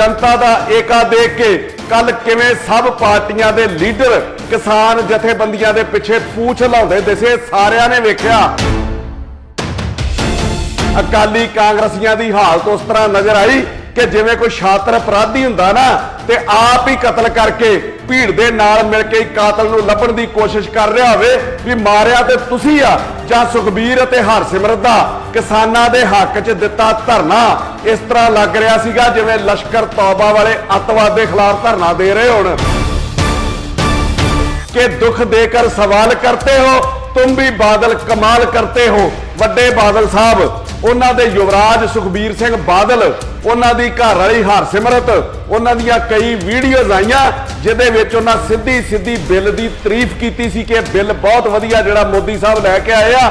जनता का एका देख के कल किवें सब पार्टियां दे लीडर किसान जथेबंदियां दे पिछे पूछ हिलाउंदे दिसे सारियां ने वेख्या। अकाली कांग्रसियां दी हालत उस तरह नजर आई कि जिवें कोई शातिर अपराधी हुंदा ना ते आप ही कतल करके भीड़ दे नाल मिल के कातल नूं लभण दी कोशिश कर रहा होवे भी मारिया ते तुसीं आ जां सुखबीर ते हरसिमरत दा किसानां दे हक च दिता धरना। इस तरह लग रहा सीगा जिवें लश्कर तौबा वाले अतवाद के खिलाफ धरना दे रहे होण कि दुख देकर सवाल करते हो तुम भी बादल कमाल करते हो। वड्डे बादल साहब उन्हां दे युवराज सुखबीर सिंह बादल उन्हां दी घरवाली हरसिमरत उन्हां दीयां कई वीडियोज़ आईयां जिहदे विच उन्हां सीधी सीधी बिल दी तारीफ कीती सी कि बिल बहुत वधिया जिहड़ा मोदी साहब लैके आए आ।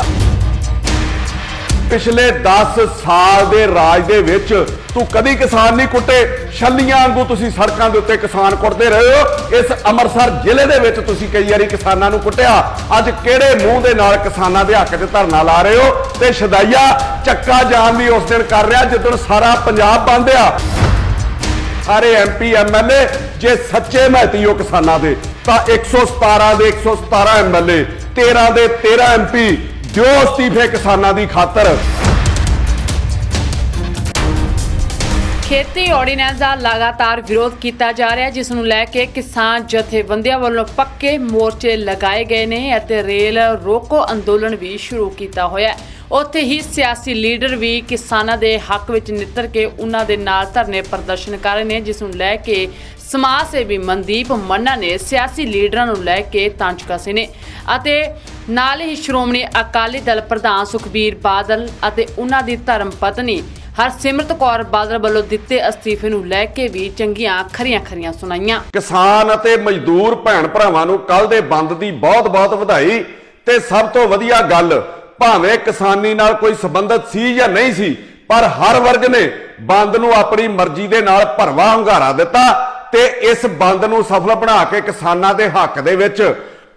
पिछले 10 साल दे राज दे विच तू कदी किसान नहीं कुੱਟੇ छल्लियां वांगू तुसीं सड़कां दे उत्ते किसान कुੱਟਦੇ रहे हो। इस अमृतसर जिले दे विच तुसीं कई वारी किसानां नूं कुੱਟਿਆ अज किहड़े मूंह दे नाल किसानां दे हक 'च धरना ला रहे हो ते शदाइया चक्का जाम भी उस दिन कर रहा जिद्दण सारा पंजाब बंद आ। सारे MP MLA जे सच्चे महती हो किसानां दे तां 117 दे 117 MLA 13 दे 13 MP जो इस्तीफे किसानां दी खातर। खेती ऑर्ਡੀਨੈਂਸ ਦਾ लगातार विरोध किया जा रहा है जिस ਨੂੰ ਲੈ ਕੇ किसान जथेबंदियां ਵੱਲੋਂ पक्के मोर्चे लगाए गए ने ਅਤੇ रेल रोको अंदोलन भी शुरू किया होया है। ਉੱਥੇ ही सियासी लीडर भी किसानां ਦੇ हक ਵਿੱਚ ਨਿੱਤਰ ਕੇ ਉਹਨਾਂ ਦੇ ਨਾਲ ਧਰਨੇ ਪ੍ਰਦਰਸ਼ਨ ਕਰ ਰਹੇ ਨੇ ਜਿਸ ਨੂੰ ਲੈ ਕੇ समाज सेवी मनदीप मन्ना ने सियासी लीडरां ਨੂੰ ਲੈ ਕੇ ਤੰਜ ਕਸੇ ਨੇ ਅਤੇ ਨਾਲ ही श्रोमणी अकाली दल प्रधान सुखबीर बादल ਅਤੇ ਉਹਨਾਂ ਦੀ धर्म पत्नी हरसिमरत कौर बादल ਵੱਲੋਂ ਦਿੱਤੇ ਅਸਤੀਫੇ ਨੂੰ ਲੈ ਕੇ ਵੀ ਚੰਗੀਆਂ ਖਰੀਆਂ ਸੁਣਾਈਆਂ। किसान ਅਤੇ मजदूर ਭੈਣ ਭਰਾਵਾਂ ਨੂੰ ਕੱਲ ਦੇ ਬੰਦ ਦੀ ਬਹੁਤ ਵਧਾਈ ਤੇ ਸਭ ਤੋਂ ਵਧੀਆ ਗੱਲ ਭਾਵੇਂ ਕਿਸਾਨੀ ਨਾਲ ਕੋਈ ਸੰਬੰਧਤ ਸੀ ਜਾਂ ਨਹੀਂ ਸੀ ਪਰ ਹਰ ਵਰਗ ਨੇ ਬੰਦ ਨੂੰ ਆਪਣੀ ਮਰਜ਼ੀ ਦੇ ਨਾਲ ਭਰਵਾਂ ਹੁੰਗਾਰਾ ਦਿੱਤਾ ਤੇ ਇਸ ਬੰਦ ਨੂੰ ਸਫਲ ਬਣਾ ਕੇ ਕਿਸਾਨਾਂ ਦੇ ਹੱਕ ਦੇ ਵਿੱਚ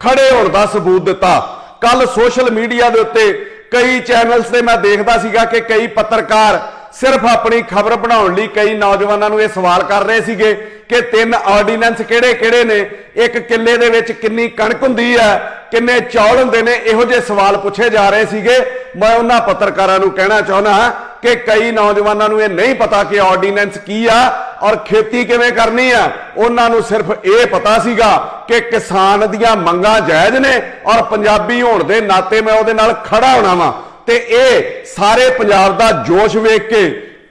ਖੜੇ ਹੋਣ ਦਾ ਸਬੂਤ ਦਿੱਤਾ। ਕੱਲ ਸੋਸ਼ਲ ਮੀਡੀਆ ਦੇ ਉੱਤੇ ਕਈ ਚੈਨਲਸ ਤੇ ਮੈਂ ਦੇਖਦਾ ਸੀਗਾ ਕਿ ਕਈ ਪੱਤਰਕਾਰ ਸਿਰਫ ਆਪਣੀ ਖਬਰ ਬਣਾਉਣ ਲਈ ਕਈ ਨੌਜਵਾਨਾਂ ਨੂੰ ਇਹ ਸਵਾਲ ਕਰ ਰਹੇ ਸੀਗੇ ਕਿ 3 ਆਰਡੀਨੈਂਸ ਕਿਹੜੇ ਨੇ, ਇੱਕ ਕਿੱਲੇ ਦੇ ਵਿੱਚ ਕਿੰਨੀ ਕਣਕ ਹੁੰਦੀ ਹੈ, ਕਿੰਨੇ ਚੌਲ ਹੁੰਦੇ ਨੇ, ਇਹੋ ਜਿਹੇ ਸਵਾਲ ਪੁੱਛੇ ਜਾ ਰਹੇ ਸੀਗੇ। ਮੈਂ ਉਹਨਾਂ ਪੱਤਰਕਾਰਾਂ ਨੂੰ ਕਹਿਣਾ ਚਾਹੁੰਦਾ ਕਿ ਕਈ ਨੌਜਵਾਨਾਂ ਨੂੰ ਇਹ ਨਹੀਂ ਪਤਾ ਕਿ ਆਰਡੀਨੈਂਸ ਕੀ ਆ ਔਰ खेती किवें करनी है। उन्होंने सिर्फ ये पता सीगा कि किसान दियां मंगां जायज़ ने और पंजाबी होने के नाते मैं उहदे नाल खड़ा होना वा ते ये सारे पंजाब दा जोश वेख के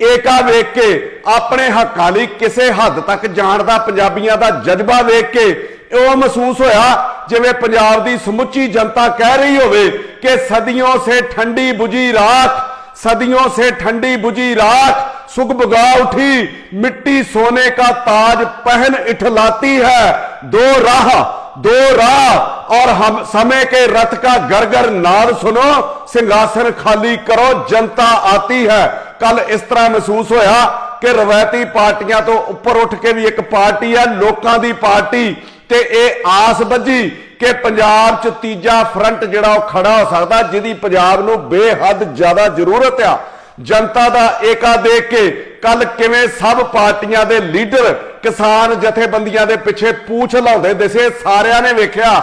एका वेख के अपने हक्कां लई किसी हद तक जाण दा पंजाबियां दा जज्बा वेख के ਉਹ महसूस होया जिवें पंजाब दी समुची जनता कह रही होवे कि सदियों से ठंडी बुझी राख, सदियों से ठंडी बुझी राख सुगबुगा उठी, मिट्टी सोने का ताज पहन इठलाती है। दो राह और हम समय के रथ का गरगर नाद सुनो, सिंहासन खाली करो जनता आती है। कल इस तरह महसूस होया कि रवायती पार्टियां तो उपर उठ के भी एक पार्टी है लोकां दी पार्टी ते ये आस बजी कि पंजाब च तीजा फ्रंट जिहड़ा खड़ा हो सकदा जिहदी पंजाब नूं बेहद ज्यादा जरूरत आ। जनता का एका देख के कल किवें सब पार्टियां दे लीडर किसान जथेबंदियां दे पिछे पूछ हिलाउंदे दिसे सारियां ने वेख्या।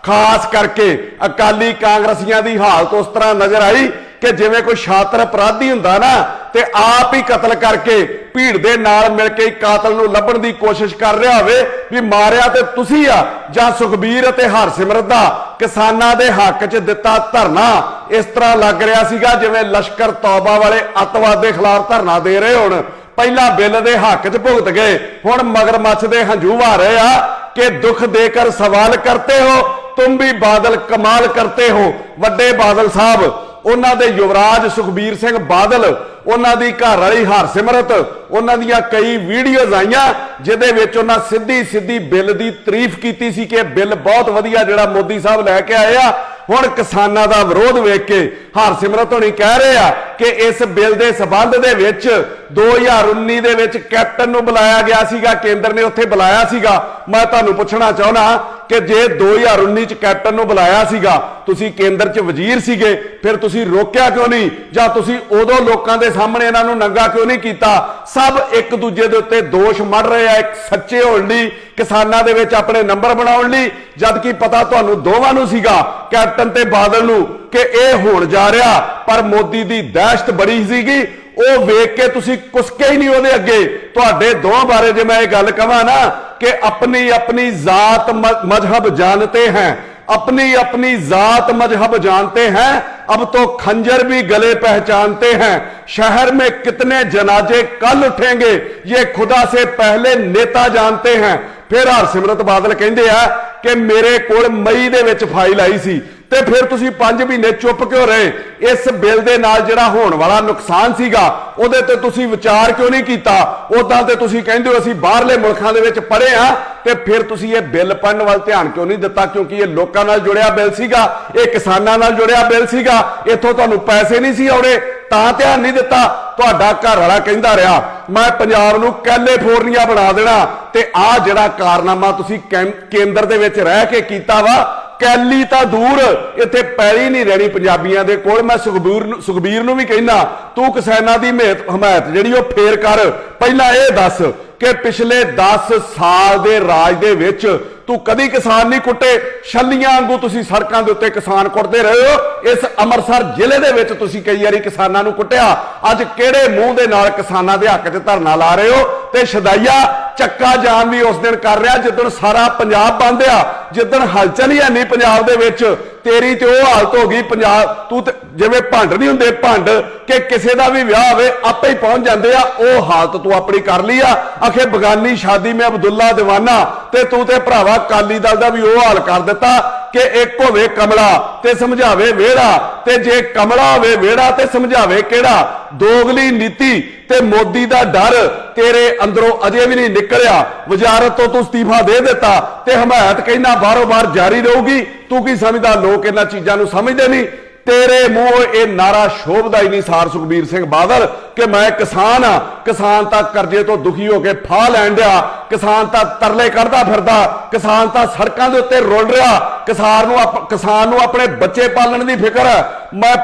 खास करके अकाली कांग्रसियां दी हालत उस तरह नजर आई कि जिवें कोई शातिर अपराधी हुंदा ना ते आप ही कतल करके भीड़ दे नाल मिल के कातल नूं लभण दी कोशिश कर रहा होवे भी मारिया ते तुसीं आ जां सुखबीर ते हरसिमरत दा किसानां दे हक च दिता धरना। इस तरह लग रहा सीगा जिवें लश्कर तौबा वाले अतवाद के खिलाफ धरना दे रहे होण। पहला बिल दे हक च भुगत गए हुण मगरमच्छ दे हंझू वहा रहे आ कि दुख देकर सवाल करते हो तुम भी बादल कमाल करते हो। वड्डे बादल साहब उन्हां दे युवराज सुखबीर सिंह बादल उन्हां दी घरवाली हरसिमरत उन्हां दीयां कई वीडियोज़ आईयां जिहदे विच उन्हां सीधी सीधी बिल दी तारीफ कीती सी कि बिल बहुत वधिया जिहड़ा मोदी साहब लैके आए आ। हुण किसानां दा विरोध वेख के हरसिमरत होणी कह रहे आ कि इस बिल दे संबंध दे विच 2019 दे विच कैप्टन नूं बुलाया गया सीगा, केंद्र ने उत्थे बुलाया सीगा। मैं तुहानूं पुछना चाहुंदा कि जे 2019 च कैप्टन नूं बुलाया सीगा तुसीं केंद्र च वजीर सीगे फिर तुसीं रोकिया क्यों नहीं, जां तुसीं उदों लोकां दे ਸਾਹਮਣੇ ਇਹਨਾਂ ਨੂੰ ਨੰਗਾ ਕਿਉਂ ਨਹੀਂ ਕੀਤਾ? ਸਭ ਇੱਕ ਦੂਜੇ ਦੇ ਉੱਤੇ ਦੋਸ਼ ਮੜ ਰਹੇ ਆ, ਇੱਕ ਸੱਚੇ ਹੋਣ ਲਈ, ਕਿਸਾਨਾਂ ਦੇ ਵਿੱਚ ਆਪਣੇ ਨੰਬਰ ਬਣਾਉਣ ਲਈ, ਜਦ ਕਿ ਪਤਾ ਤੁਹਾਨੂੰ ਦੋਵਾਂ ਨੂੰ ਸੀਗਾ, ਕੈਪਟਨ ਤੇ ਬਾਦਲ ਨੂੰ, ਕਿ ਇਹ ਹੋਣ ਜਾ ਰਿਹਾ। ਪਰ ਮੋਦੀ ਦੀ ਦਹਿਸ਼ਤ ਬੜੀ ਸੀਗੀ, ਉਹ ਵੇਖ ਕੇ ਤੁਸੀਂ ਕੁਸਕੇ ਹੀ ਨਹੀਂ ਉਹਦੇ ਅੱਗੇ। ਤੁਹਾਡੇ ਦੋਵਾਂ ਬਾਰੇ ਜੇ ਮੈਂ ਇਹ ਗੱਲ ਕਹਾਂ ਨਾ कि अपनी अपनी जात मजहब जानते हैं, अपनी अपनी जात मजहब जानते हैं, अब तो खंजर भी गले पहचानते हैं। शहर में कितने जनाजे कल उठेंगे ये खुदा से पहले नेता जानते हैं। फिर हरसिमरत बादल कहते हैं कि मेरे कोल मई दे विच फाइल आई सी ਤੇ ਫਿਰ ਤੁਸੀਂ 5 ਮਹੀਨੇ ਚੁੱਪ ਕਿਉਂ ਰਹੇ? ਇਸ ਬਿੱਲ ਦੇ ਨਾਲ ਜਿਹੜਾ ਹੋਣ ਵਾਲਾ ਨੁਕਸਾਨ ਸੀਗਾ ਉਹਦੇ ਤੇ ਤੁਸੀਂ ਵਿਚਾਰ ਕਿਉਂ ਨਹੀਂ ਕੀਤਾ? ਉਦਾਂ ਤੇ ਤੁਸੀਂ ਕਹਿੰਦੇ ਹੋ ਅਸੀਂ ਬਾਹਰਲੇ ਮੁਲਕਾਂ ਦੇ ਵਿੱਚ ਪੜ੍ਹੇ ਆ, ਤੇ ਫਿਰ ਤੁਸੀਂ ਇਹ ਬਿੱਲ ਪੜ੍ਹਨ ਵੱਲ ਧਿਆਨ ਕਿਉਂ ਨਹੀਂ ਦਿੱਤਾ? ਕਿਉਂਕਿ ਇਹ ਲੋਕਾਂ ਨਾਲ ਜੁੜਿਆ ਬਿੱਲ ਸੀਗਾ, ਇਹ ਕਿਸਾਨਾਂ ਨਾਲ ਜੁੜਿਆ ਬਿੱਲ ਸੀਗਾ, ਇੱਥੋਂ ਤੁਹਾਨੂੰ ਪੈਸੇ ਨਹੀਂ ਸੀ ਆਉਣੇ, ਤਾਂ ਧਿਆਨ ਨਹੀਂ ਦਿੱਤਾ। ਤੁਹਾਡਾ ਘਰ ਵਾਲਾ ਕਹਿੰਦਾ ਰਿਹਾ ਮੈਂ ਪੰਜਾਬ ਨੂੰ ਕੈਲੀਫੋਰਨੀਆ ਬਣਾ ਦੇਣਾ, ਤੇ ਆਹ ਜਿਹੜਾ ਕਾਰਨਾਮਾ ਤੁਸੀਂ ਕੇਂਦਰ ਦੇ ਵਿੱਚ ਰਹਿ ਕੇ ਕੀਤਾ ਵਾ, ਕੈਲੀ ਤਾਂ ਦੂਰ, ਇੱਥੇ ਪੈਲੀ ਨਹੀਂ ਰਹਿਣੀ ਪੰਜਾਬੀਆਂ ਦੇ ਕੋਲ। ਮੈਂ ਸੁਖਬੀਰ ਨੂੰ ਵੀ ਕਹਿੰਦਾ ਤੂੰ ਕਿਸਾਨਾਂ ਦੀ ਹਮਾਇਤ ਜਿਹੜੀ ਉਹ ਫੇਰ ਕਰ। ਪਹਿਲਾਂ ਇਹ ਦੱਸ ਕਿ ਪਿਛਲੇ 10 ਸਾਲ ਦੇ ਰਾਜ ਦੇ ਵਿੱਚ ਤੂੰ ਕਦੀ ਕਿਸਾਨ ਨਹੀਂ ਕੁੱਟੇ? ਛੱਲੀਆਂ ਵਾਂਗੂ ਤੁਸੀਂ ਸੜਕਾਂ ਦੇ ਉੱਤੇ ਕਿਸਾਨ ਕੁੱਟਦੇ ਰਹੇ ਹੋ। ਇਸ ਅੰਮ੍ਰਿਤਸਰ ਜ਼ਿਲ੍ਹੇ ਦੇ ਵਿੱਚ ਤੁਸੀਂ ਕਈ ਵਾਰੀ ਕਿਸਾਨਾਂ ਨੂੰ ਕੁੱਟਿਆ, ਅੱਜ ਕਿਹੜੇ ਮੂੰਹ ਦੇ ਨਾਲ ਕਿਸਾਨਾਂ ਦੇ ਹੱਕ 'ਚ ਧਰਨਾ ਲਾ ਰਹੇ ਹੋ? ਤੇ ਸ਼ਦਾਈਆ ਚੱਕਾ ਜਾਮ ਵੀ ਉਸ ਦਿਨ ਕਰ ਰਿਹਾ ਜਿੱਦਣ ਸਾਰਾ ਪੰਜਾਬ ਬੰਦ ਆ, ਜਿੱਦਣ ਹਲਚਲ ਹੀ ਨਹੀਂ ਪੰਜਾਬ ਦੇ ਵਿੱਚ। ਤੇਰੀ ਤੇ ਉਹ ਹਾਲਤ ਹੋ ਗਈ ਪੰਜਾਬ, ਤੂੰ ਜਿਵੇਂ ਭੰਡ ਨਹੀਂ ਹੁੰਦੇ, ਭੰਡ ਕਿ ਕਿਸੇ ਦਾ ਵੀ ਵਿਆਹ ਹੋਵੇ ਆਪੇ ਹੀ ਪਹੁੰਚ ਜਾਂਦੇ ਆ, ਉਹ ਹਾਲਤ ਤੂੰ ਆਪਣੀ ਕਰ ਲਈ ਆ। ਆਖੇ ਬਗਾਨੀ ਸ਼ਾਦੀ ਮੈਂ ਅਬਦੁੱਲਾ ਦੀਵਾਨਾ, ਤੇ ਤੂੰ ਤੇ ਭਰਾਵਾ ਅਕਾਲੀ ਦਲ ਦਾ ਵੀ ਉਹ ਹਾਲ ਕਰ ਦਿੱਤਾ ਕਿ ਇੱਕ ਹੋਵੇ ਕਮਲਾ ਤੇ ਸਮਝਾਵੇ ਵਿਹੜਾ, ਤੇ ਜੇ ਕਮਲਾ ਹੋਵੇ ਵਿਹੜਾ ਤੇ ਸਮਝਾਵੇ ਕਿਹੜਾ। ਦੋਗਲੀ ਨੀਤੀ ਤੇ ਮੋਦੀ ਦਾ ਡਰ ਤੇਰੇ ਅੰਦਰੋਂ ਅਜੇ ਵੀ ਨਹੀਂ ਨਿਕਲਿਆ। ਵਜ਼ਾਰਤ ਤੋਂ ਤੂੰ ਅਸਤੀਫਾ ਦੇ ਦਿੱਤਾ ਤੇ ਹਮਾਇਤ ਕਹਿੰਦਾ ਬਾਹਰੋਂ ਬਾਹਰ ਜਾਰੀ ਰਹੂਗੀ। ਤੂੰ ਕੀ ਸਮਝਦਾ? ਲੋਕ ਇਹਨਾਂ ਚੀਜ਼ਾਂ ਨੂੰ ਸਮਝਦੇ ਨਹੀਂ। ਤੇਰੇ ਮੂੰਹ ਇਹ ਨਾਰਾ ਸ਼ੋਭਦਾ ਹੀ ਨਹੀਂ ਸਾਰ ਸੁਖਬੀਰ ਸਿੰਘ ਬਾਦਲ ਕਿ ਮੈਂ ਕਿਸਾਨ ਆ। ਕਿਸਾਨ ਤਾਂ ਕਰਜ਼ੇ ਤੋਂ ਦੁਖੀ ਹੋ ਕੇ ਫਾਹ ਲੈਣ ਡਿਆ, ਕਿਸਾਨ ਤਾਂ ਤਰਲੇ ਕੱਢਦਾ ਫਿਰਦਾ, ਕਿਸਾਨ ਤਾਂ ਸੜਕਾਂ ਦੇ ਉੱਤੇ ਰੁਲ ਰਿਹਾ, ਕਿਸਾਨ ਨੂੰ ਆਪਣੇ ਬੱਚੇ ਪਾਲਣ ਦੀ ਫਿਕਰ ਹੈ। ਮੈਂ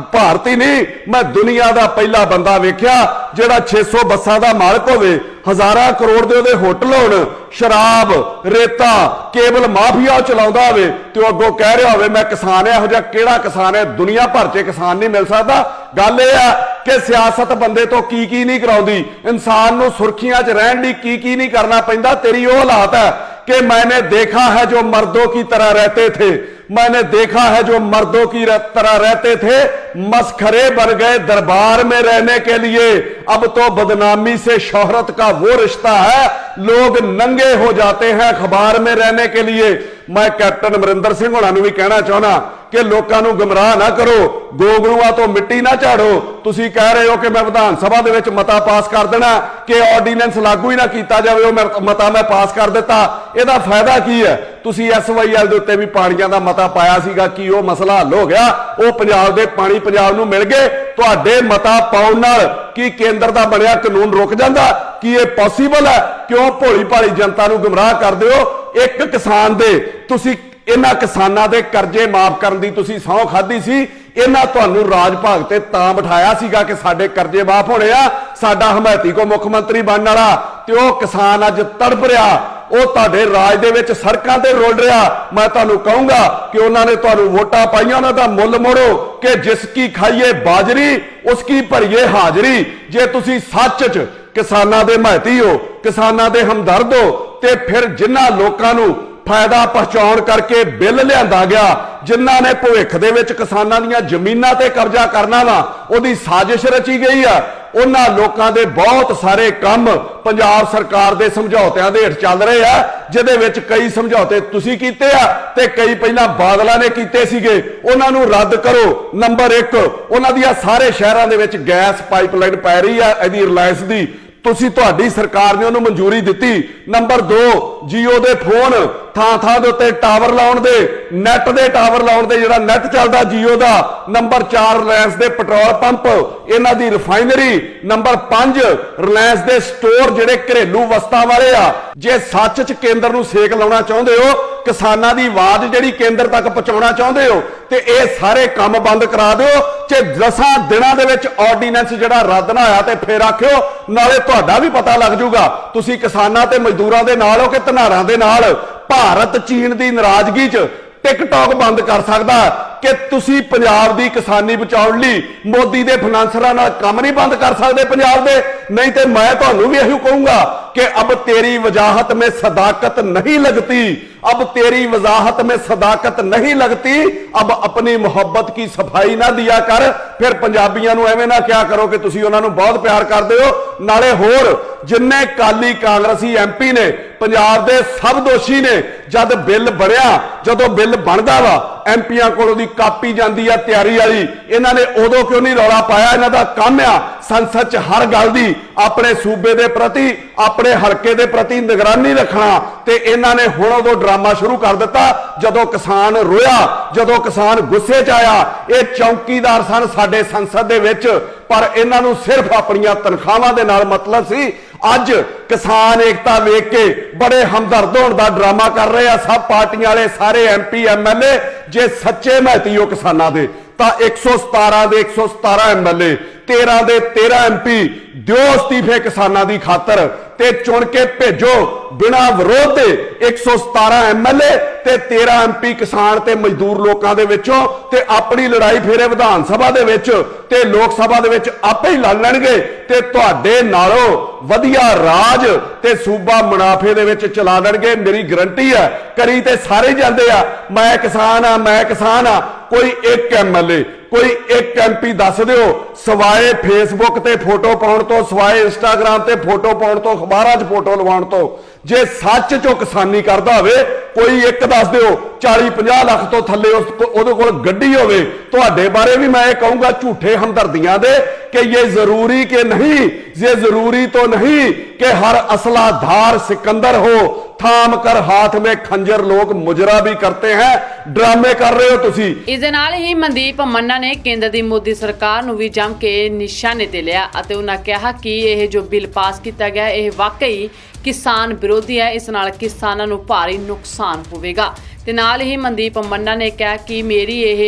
ਭਾਰਤੀ ਨਹੀਂ, ਮੈਂ ਦੁਨੀਆ ਦਾ ਪਹਿਲਾ ਬੰਦਾ ਵੇਖਿਆ ਜਿਹੜਾ 600 ਬੱਸਾਂ ਦਾ ਮਾਲਕ ਹੋਵੇ, ਹਜ਼ਾਰਾਂ ਕਰੋੜ ਦੇ ਉਹਦੇ ਹੋਟਲ ਹੋਣ, ਸ਼ਰਾਬ, ਰੇਤਾ, ਕੇਬਲ ਮਾਫੀਆ ਚਲਾਉਂਦਾ ਹੋਵੇ, ਤੇ ਉਹ ਅੱਗੋਂ ਕਹਿ ਰਿਹਾ ਹੋਵੇ ਮੈਂ ਕਿਸਾਨ ਹੈ। ਇਹੋ ਜਿਹਾ ਕਿਹੜਾ ਕਿਸਾਨ ਹੈ? ਦੁਨੀਆ ਭਰ 'ਚ ਕਿਸਾਨ ਨਹੀਂ ਮਿਲ ਸਕਦਾ। ਗੱਲ ਇਹ ਆ ਕਿ ਸਿਆਸਤ ਬੰਦੇ ਤੋਂ ਕੀ ਨਹੀਂ ਕਰਾਉਂਦੀ, ਇਨਸਾਨ ਨੂੰ ਸੁਰਖੀਆਂ 'ਚ ਰਹਿਣ ਲਈ ਕੀ ਨਹੀਂ ਕਰਨਾ ਪੈਂਦਾ। ਤੇਰੀ ਉਹ ਹਾਲਾਤ ਹੈ कि मैंने देखा है जो मर्दों की तरह रहते थे, मैंने देखा है जो मर्दों की तरह रहते थे, मस्खरे बन गए दरबार में रहने के लिए। अब तो बदनामी से शोहरत का वो रिश्ता है, लोग नंगे हो जाते हैं अखबार में रहने के लिए। मैं कैप्टन अमरिंदर सिंह होना भी कहना चाहना कि लोगों को गुमराह ना करो, गोगलूआं तो मिट्टी ना झाड़ो। तुसी कह रहे हो कि मैं विधान सभा दे विच मता पास कर देना कि ऑर्डीनेंस लागू ही ना किया जाए, वो मता मैं पास कर दिता। ਇਹਦਾ फायदा की है? तुसी SYL ਦੇ ਉੱਤੇ ਵੀ ਪਾਣੀਆਂ ਦਾ ਮਤਾ ਪਾਇਆ ਸੀਗਾ, ਕੀ ਉਹ ਮਸਲਾ ਹੱਲ ਹੋ ਗਿਆ? ਉਹ ਪੰਜਾਬ ਦੇ ਪਾਣੀ ਪੰਜਾਬ ਨੂੰ ਮਿਲ ਗਏ। ਤੁਹਾਡੇ ਮਤਾ ਪਾਉਣ ਨਾਲ ਕੀ ਕੇਂਦਰ ਦਾ ਬਣਿਆ ਕਾਨੂੰਨ ਰੁਕ ਜਾਂਦਾ? ਕੀ ਇਹ ਪੋਸੀਬਲ ਹੈ? ਕਿਉਂ ਭੋਲੀ ਭਾਲੀ ਜਨਤਾ ਨੂੰ ਗੁੰਮਰਾਹ ਕਰਦੇ ਹੋ? ਇੱਕ ਕਿਸਾਨ ਦੇ ਤੁਸੀਂ ਇਹਨਾਂ ਕਿਸਾਨਾਂ ਦੇ ਕਰਜ਼ੇ ਮਾਫ ਕਰਨ ਦੀ ਤੁਸੀਂ ਸਹੁੰ ਖਾਧੀ ਸੀ। ਇਹਨਾਂ ਤੁਹਾਨੂੰ ਰਾਜ ਭਾਗ ਤੇ ਤਾਂ ਬਿਠਾਇਆ ਸੀਗਾ ਕਿ ਸਾਡੇ ਕਰਜ਼ੇ ਮਾਫ ਹੋਣੇ ਆ, ਸਾਡਾ ਹਮਾਇਤੀ ਕੋ ਮੁੱਖ ਮੰਤਰੀ ਬਣਨ ਵਾਲਾ, ਤੇ ਉਹ ਕਿਸਾਨ ਅੱਜ ਤੜਪ ਰਿਹਾ, ਉਹ ਤੁਹਾਡੇ ਰਾਜ ਦੇ ਵਿੱਚ ਸੜਕਾਂ ਤੇ ਰੁਲ ਰਿਹਾ। ਮੈਂ ਤੁਹਾਨੂੰ ਕਹੂੰਗਾ ਕਿ ਉਹਨਾਂ ਨੇ ਤੁਹਾਨੂੰ ਵੋਟਾਂ ਪਾਈਆਂ, ਉਹਨਾਂ ਦਾ ਮੁੱਲ ਮੋੜੋ ਕਿ ਜਿਸ ਕੀ ਖਾਈਏ ਬਾਜਰੀ ਉਸ ਕੀ ਭਰੀਏ ਹਾਜ਼ਰੀ। ਜੇ ਤੁਸੀਂ ਸੱਚ 'ਚ ਕਿਸਾਨਾਂ ਦੇ ਹਮਾਇਤੀ ਹੋ, ਕਿਸਾਨਾਂ ਦੇ ਹਮਦਰਦ ਹੋ, ਤੇ ਫਿਰ ਜਿਨ੍ਹਾਂ ਲੋਕਾਂ ਨੂੰ ਫਾਇਦਾ ਪਹੁੰਚਾਉਣ ਕਰਕੇ ਬਿੱਲ ਲਿਆਂਦਾ ਗਿਆ, ਜਿਨ੍ਹਾਂ ਨੇ ਭਵਿੱਖ ਦੇ ਵਿੱਚ ਕਿਸਾਨਾਂ ਦੀਆਂ ਜ਼ਮੀਨਾਂ ਤੇ ਕਬਜ਼ਾ ਕਰਨਾ ਵਾ, ਉਹਦੀ ਸਾਜ਼ਿਸ਼ ਰਚੀ ਗਈ ਆ। ਉਹਨਾਂ ਲੋਕਾਂ ਦੇ ਬਹੁਤ ਸਾਰੇ ਕੰਮ ਪੰਜਾਬ ਸਰਕਾਰ ਦੇ ਸਮਝੌਤਿਆਂ ਦੇ ਹੇਠ ਚੱਲ ਰਹੇ ਆ, ਜਿਹਦੇ ਵਿੱਚ ਕਈ ਸਮਝੌਤੇ ਤੁਸੀਂ ਕੀਤੇ ਆ ਤੇ ਕਈ ਪਹਿਲਾਂ ਬਾਦਲਾਂ ਨੇ ਕੀਤੇ ਸੀਗੇ। ਉਹਨਾਂ ਨੂੰ ਰੱਦ ਕਰੋ। ਨੰਬਰ 1, ਉਹਨਾਂ ਦੀਆਂ ਸਾਰੇ ਸ਼ਹਿਰਾਂ ਦੇ ਵਿੱਚ ਗੈਸ ਪਾਈਪਲਾਈਨ ਪੈ ਰਹੀ ਆ, ਇਹਦੀ ਰਿਲਾਇੰਸ ਦੀ, ਤੁਸੀਂ ਤੁਹਾਡੀ ਸਰਕਾਰ ਨੇ ਉਹਨੂੰ ਮਨਜ਼ੂਰੀ ਦਿੱਤੀ। ਨੰਬਰ 2, ਜੀਓ ਦੇ ਫੋਨ ਥਾਂ ਦੇ ਉੱਤੇ ਟਾਵਰ ਲਾਉਣ ਦੇ, ਨੈਟ ਦੇ ਟਾਵਰ ਲਾਉਣ ਦੇ, ਜਿਹੜਾ ਨੈਟ ਚੱਲਦਾ ਜੀਓ ਦਾ। ਨੰਬਰ 4, ਰਿਲਾਇੰਸ ਦੇ ਪੈਟਰੋਲ ਪੰਪ, ਇਹਨਾਂ ਦੀ ਰਿਫਾਈਨਰੀ। ਨੰਬਰ 5, ਰਿਲਾਇੰਸ ਦੇ ਸਟੋਰ ਜਿਹੜੇ ਘਰੇਲੂ ਵਸਤਾਂ ਵਾਲੇ ਆ। ਜੇ ਸੱਚ 'ਚ ਕੇਂਦਰ ਨੂੰ ਸੇਕ ਲਾਉਣਾ ਚਾਹੁੰਦੇ ਹੋ ਕਿਸਾਨਾਂ ਦੀ ਆਵਾਜ਼ ਜਿਹੜੀ ਕੇਂਦਰ ਤੱਕ ਪਹੁੰਚਾਉਣਾ ਚਾਹੁੰਦੇ ਹੋ ਤੇ ਇਹ ਸਾਰੇ ਕੰਮ ਬੰਦ ਕਰਾ ਦਿਓ ਤੇ 10 ਦਿਨਾਂ ਦੇ ਵਿੱਚ ਆਰਡੀਨੈਂਸ ਜਿਹੜਾ ਰੱਦ ਨਾ ਹੋਇਆ ਤੇ ਫੇਰ ਆਖਿਓ, ਨਾਲੇ ਤੁਹਾਡਾ ਵੀ ਪਤਾ ਲੱਗ ਜਾਊਗਾ ਤੁਸੀਂ ਕਿਸਾਨਾਂ ਤੇ ਮਜ਼ਦੂਰਾਂ ਦੇ ਨਾਲ ਹੋ ਕਿ ਧਨਾਰਾਂ ਦੇ ਨਾਲ। ਭਾਰਤ ਚੀਨ ਦੀ ਨਾਰਾਜ਼ਗੀ 'ਚ ਟਿਕਟੌਕ ਬੰਦ ਕਰ ਸਕਦਾ ਕਿ ਤੁਸੀਂ ਪੰਜਾਬ ਦੀ ਕਿਸਾਨੀ ਬਚਾਉਣ ਲਈ ਮੋਦੀ ਦੇ ਫਾਈਨਾਂਸਰਾਂ ਨਾਲ ਕੰਮ ਨਹੀਂ ਬੰਦ ਕਰ ਸਕਦੇ ਪੰਜਾਬ ਦੇ। ਨਹੀਂ ਤੇ ਮੈਂ ਤੁਹਾਨੂੰ ਵੀ ਇਹੋ ਕਹੂੰਗਾ कि अब तेरी वजाहत में सदाकत नहीं लगती, अब तेरी वजाहत में सदाकत नहीं लगती, अब अपनी मोहब्बत की सफाई ना दिया कर। फिर पंजाबियों नूं एवें ना क्या करो कि तुसीं उन्हां नूं बहुत प्यार करदे हो। नाले होर जिन्ने काली कांग्रेसी MP ने पंजाब दे सब दोषी ने, जद बिल बनया, जदों बिल बनदा वा एमपीआं कोलों दी कापी जांदी आ तैयारी वाली, इन्हां ने उदों क्यों नहीं रौला पाया? इन्हां दा काम आ संसद च हर गल दी अपने सूबे दे प्रति, अपने हलके दे प्रति निगरानी रखना। ते इन्हां ने हुण उदों ड्रामा शुरू कर दिता जदों किसान रोया, जदों किसान गुस्से च आया। ये चौकीदार सन साडे संसद दे विच, पर इन्हां नूं सिर्फ अपणियां तनखावां दे नाल मतलब सी। अज किसान एकता वेख के बड़े हमदर्द होने का ड्रामा कर रहे हैं सब पार्टियां वाले, सारे MP MLA। जे सच्चे महती हो किसानां दे तां 117 दे 117 MLA, 13 दे 13 MP दिओ अस्तीफे किसानां दी खातर ते चुन के भेजो बिना विरोध दे 117 MLA ते 13 MP किसान ते मजदूर लोकां दे विचों, ते अपनी लड़ाई फेरे विधान सभा दे विच ते लोक सभा दे विच आपे ही लड़ लैणगे ते तुहाडे नालों वधिया राज ते सूबा मुनाफे दे विच चला लैणगे। मेरी गारंटी है। करी ते सारे जांदे आ मैं किसान आ, मैं किसान आ। कोई एक MLA, कोई एक MP दस दिओ सवाए फेसबुक ते फोटो पाउण तो, सवाए इंस्टाग्राम ते फोटो पाउण तो, अखबारां 'च फोटो लवाउण तो, जे सच चो किसानी करदा होवे कोई एक दस दिओ 40-50 लाख तो थल्ले उहदे कोल गड्डी होवे। तुहाडे बारे भी मैं कहूंगा झूठे हमदर्दियां दे कि ये जरूरी के नहीं, ये जरूरी तो नहीं कि हर असलाधार सिकंदर हो, थाम कर हाथ में खंजर लोग मुजरा भी करते हैं। ड्रामे कर रहे हो तुसी। इस दे नाल ही मनदीप मन्ना ने केंद्र दी मोदी सरकार नूं भी जम के निशाने ते लिया अते उन्हां कहा कि यह जो बिल पास किया गया यह वाकई किसान विरोधी है, इस नाल किसानां नूं भारी नुकसान होवेगा। ते नाल ही मनदीप मन्ना ने कहा कि मेरी यह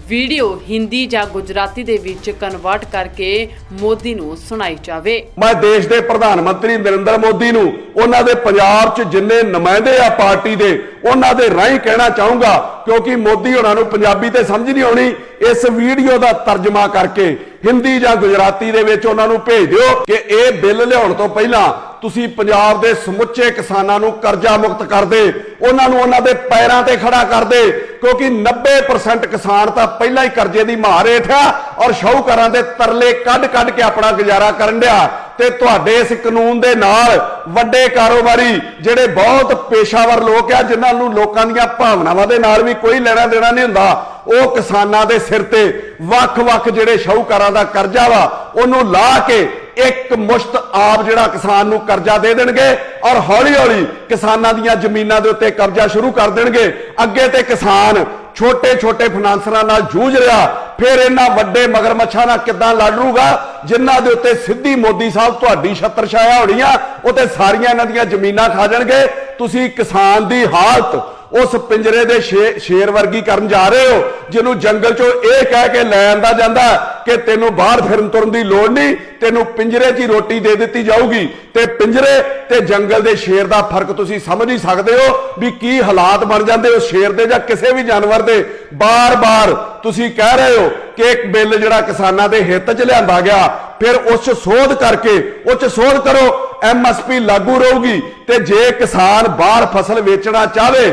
वीडियो हिंदी या गुजराती दे विच कन्वर्ट करके मोदी नूं सुनाई जावे। मैं देश दे प्रधानमंत्री नरेंद्र मोदी नूं उन्हां दे पंजाब च जिन्ने नुमाइंदे आ पार्टी दे उन्हां दे राहीं कहना चाहूंगा, क्योंकि मोदी हुणां नूं पंजाबी ते समझ नहीं आउणी, इस वीडियो दा तर्जमा करके हिंदी या गुजराती दे विच उन्हां नूं भेज दिओ कि इह बिल लिआउण तो पहिलां तुसी पंजाब दे समुच्चे किसानां नूं करजा मुक्त कर दे, उन्हां नूं उन्हां दे पैरां ते खड़ा कर दे, क्योंकि 90% किसान तां पहिलां ही करजे दी मार हेठ आ और शाहूकारां दे तरले कढ के अपना गुजारा करन दिया। ते तुहाडे इस कानून दे नाल वड्डे कारोबारी जिहड़े बहुत पेशावर लोक आ, जिन्हां नूं लोकां दीआं भावनावां दे नाल भी कोई लेना देना नहीं हुंदा, ਉਹ किसानां दे सिर ते ਵੱਖ-ਵੱਖ ਜਿਹੜੇ ਸ਼ਾਹੂਕਾਰਾਂ ਦਾ ਕਰਜ਼ਾ ਵਾ ਉਹਨੂੰ ਲਾ ਕੇ ਇੱਕ ਮੁਸ਼ਤ ਆਪ ਜਿਹੜਾ ਕਿਸਾਨ ਨੂੰ ਕਰਜ਼ਾ ਦੇ ਦੇਣਗੇ ਔਰ ਹੌਲੀ-ਹੌਲੀ ਕਿਸਾਨਾਂ ਦੀਆਂ ਜ਼ਮੀਨਾਂ ਦੇ ਉੱਤੇ ਕਬਜ਼ਾ ਸ਼ੁਰੂ ਕਰ ਦੇਣਗੇ। ਅੱਗੇ ਤੇ ਕਿਸਾਨ ਛੋਟੇ-ਛੋਟੇ ਫਾਈਨਾਂਸਰਾਂ ਨਾਲ ਜੂਝ ਰਿਹਾ, ਫਿਰ ਇਹਨਾਂ ਵੱਡੇ ਮਗਰਮੱਛਾਂ ਨਾਲ ਕਿੱਦਾਂ ਲੜ ਲੂਗਾ ਜਿਨ੍ਹਾਂ ਦੇ ਉੱਤੇ ਸਿੱਧੀ ਮੋਦੀ ਸਾਹਿਬ ਤੁਹਾਡੀ ਛੱਤਰ ਛਾਇਆ ਹੋਣੀ ਆ, ਉਹ ਤੇ ਸਾਰੀਆਂ ਇਹਨਾਂ ਦੀਆਂ ਜ਼ਮੀਨਾਂ ਖਾ ਜਾਣਗੇ। ਤੁਸੀਂ ਕਿਸਾਨ ਦੀ ਹਾਲਤ उस पिंजरे दे शेर वर्गी करन जा रहे हो, जिन्हों जंगल चो यह कह के लै आंदा जांदा कि तेनों बाहर फिरन तुरन की लोड़ नहीं, तेनों पिंजरे च ही रोटी दे दी जाऊगी। ते पिंजरे ते जंगल दे शेर दा फर्क तुसी समझ ही सकते हो भी की हालात बन जाते हो शेर दे या किसी भी जानवर दे। बार बार तुसी कह रहे हो कि एक बिल जिहड़ा किसानां दे हित च लिआंदा गया, फिर उस सोध करके उस सोध करो, MSP लागू रहूगी। ते जे किसान बाहर फसल बेचना चाहे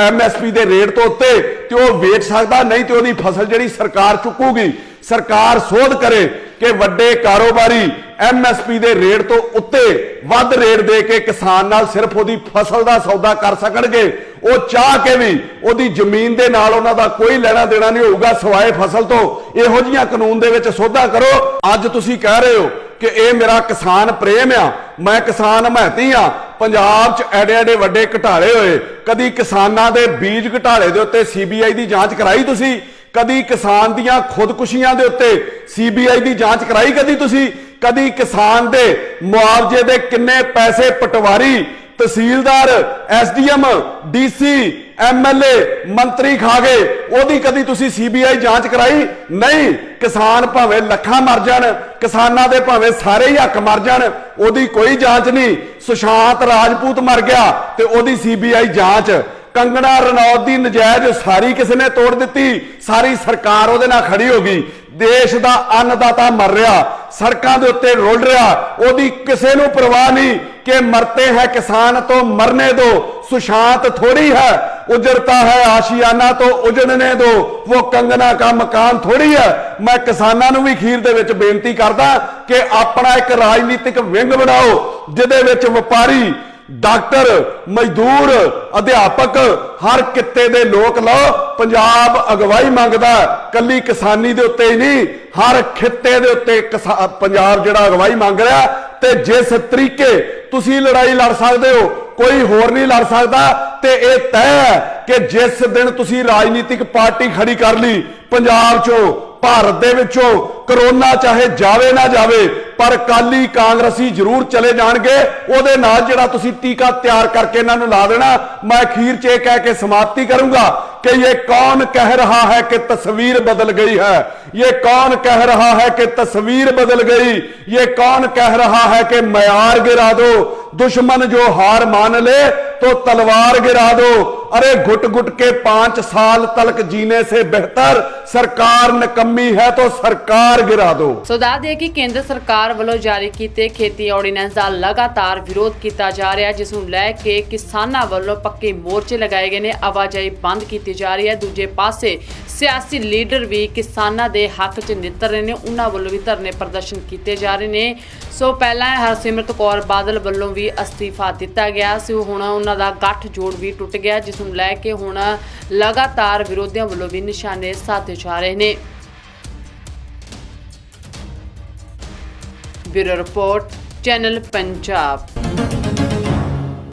MSP दे रेट तो उत्ते ते वो बेच सकदा, नहीं तो उसदी फसल जिहड़ी सरकार चुकूगी। सरकार सोध करे कि वड्डे कारोबारी MSP दे रेट तो उत्ते वध रेट दे के किसान नाल सिर्फ उहदी फसल दा सौदा कर सकणगे। वो चाह के भी उहदी जमीन दे नाल उहनां दा कोई लेना देना नहीं होऊगा सवाए फसल तो। इहो जिहियां कानून दे विच सोधा करो। अज तुसीं कह रहे हो कि यह मेरा किसान प्रेम आ, मैं किसान महती हाँ। पंजाब च एडे एडे वड्डे घटाले होए, कदी किसानां दे बीज घटाले दे उत्ते CBI दी जांच कराई तुसीं? कदी किसान दियां खुदकुशियां दे उत्ते CBI दी जांच कराई कदी तुसीं? कदी किसान दे मुआवजे दे किन्ने पैसे पटवारी ਤਹਿਸੀਲਦਾਰ, ਐਸਡੀਐਮ, ਡੀਸੀ, ਐਮਐਲਏ, ਮੰਤਰੀ ਖਾ ਗਏ, ਉਹਦੀ ਕਦੀ ਤੁਸੀਂ ਸੀਬੀਆਈ ਜਾਂਚ ਕਰਾਈ? ਨਹੀਂ। ਕਿਸਾਨ ਭਾਵੇਂ ਲੱਖਾਂ ਮਰ ਜਾਣ, ਕਿਸਾਨਾਂ ਦੇ ਭਾਵੇਂ ਸਾਰੇ ਹੀ ਹੱਕ ਮਰ ਜਾਣ, ਉਹਦੀ ਕੋਈ ਜਾਂਚ ਨਹੀਂ। ਸੁਸ਼ਾਂਤ ਰਾਜਪੂਤ ਮਰ ਗਿਆ ਤੇ ਉਹਦੀ ਸੀਬੀਆਈ ਜਾਂਚ। ਕੰਗਣਾ ਰਣੌਤ ਦੀ ਨਜਾਇਜ਼ ਸਾਰੀ ਕਿਸੇ ਨੇ ਤੋੜ ਦਿੱਤੀ, ਸਾਰੀ ਸਰਕਾਰ ਉਹਦੇ ਨਾਲ ਖੜੀ ਹੋ ਗਈ। ਦੇਸ਼ ਦਾ ਅੰਨਦਾਤਾ ਮਰ ਰਿਹਾ, ਸੜਕਾਂ ਦੇ ਉੱਤੇ ਰੁਲ ਰਿਹਾ, ਉਹਦੀ ਕਿਸੇ ਨੂੰ ਪਰਵਾਹ ਨਹੀਂ कि मरते हैं किसान तो मरने दो। सुशांत थोड़ी है, उजड़ता है आशियाना तो उजड़ने दो। वो कंगना का मकान थोड़ी है। मैं किसानां नूं भी खीर दे विच बेनती करदा कि अपना एक राजनीतिक विंग बनाओ जिहदे विच व्यापारी, डॉक्टर, मजदूर, अध्यापक, हर किते दे लोक लाओ। पंजाब अगवाई मंगदा, कल्ली किसानी दे उत्ते ही नहीं, हर खिते दे उत्ते पंजाब जिहड़ा अगवाई मंग रहा। ते जिस तरीके तुसी लड़ाई लड़ सकते हो, कोई होर नहीं लड़ सकता। ते ये तय है कि जिस दिन तुसी राजनीतिक पार्टी खड़ी कर ली पंजाब चो, भारत दे विचों, करोना चाहे जावे ना जावे, पर काली कांग्रेसी जरूर चले जाणगे। ओदे नाल जिहड़ा तुसी टीका तैयार करके इन्हां नूं ला देना। मैं अखीर च कह के समाप्ति करूंगा कि ये कौन कह रहा है कि तस्वीर बदल गई है? ये कौन कह रहा है कि तस्वीर बदल गई? ये कौन कह रहा है कि मयार गिरा दो? दुश्मन जो हार मान ले तो तलवार गिरा दो। अरे घुट घुट के 5 साल तक जीने से बेहतर सरकार निकम्मी है तो सरकार गिरा दो। सो दस दे कि केंद्र सरकार ਵੱਲੋਂ ਜਾਰੀ ਕੀਤੇ ਖੇਤੀ ਆਰਡੀਨੈਂਸ ਦਾ ਲਗਾਤਾਰ ਵਿਰੋਧ ਕੀਤਾ ਜਾ ਰਿਹਾ, ਜਿਸ ਨੂੰ ਲੈ ਕੇ ਕਿਸਾਨਾਂ ਵੱਲੋਂ ਪੱਕੇ ਮੋਰਚੇ ਲਗਾਏ ਗਏ ਨੇ, ਆਵਾਜਾਈ ਬੰਦ ਕੀਤੀ ਜਾ ਰਹੀ ਹੈ। ਦੂਜੇ ਪਾਸੇ ਸਿਆਸੀ ਲੀਡਰ ਵੀ ਕਿਸਾਨਾਂ ਦੇ ਹੱਕ 'ਚ ਨਿੱਤਰ ਰਹੇ ਨੇ, ਉਹਨਾਂ ਵੱਲੋਂ ਵੀ ਧਰਨੇ ਪ੍ਰਦਰਸ਼ਨ ਕੀਤੇ ਜਾ ਰਹੇ ਨੇ। ਸੋ ਪਹਿਲਾਂ ਹਰਸਿਮਰਤ ਕੌਰ ਬਾਦਲ ਵੱਲੋਂ ਵੀ ਅਸਤੀਫਾ ਦਿੱਤਾ ਗਿਆ ਸੀ, ਹੁਣ ਉਹਨਾਂ ਦਾ ਗੱਠ ਜੋੜ ਵੀ ਟੁੱਟ ਗਿਆ, ਜਿਸ ਨੂੰ ਲੈ ਕੇ ਹੁਣ ਲਗਾਤਾਰ ਵਿਰੋਧੀਆਂ ਵੱਲੋਂ ਵੀ ਨਿਸ਼ਾਨੇ ਸਾਧੇ ਜਾ ਰਹੇ ਨੇ। Bureau report, channel Punjab.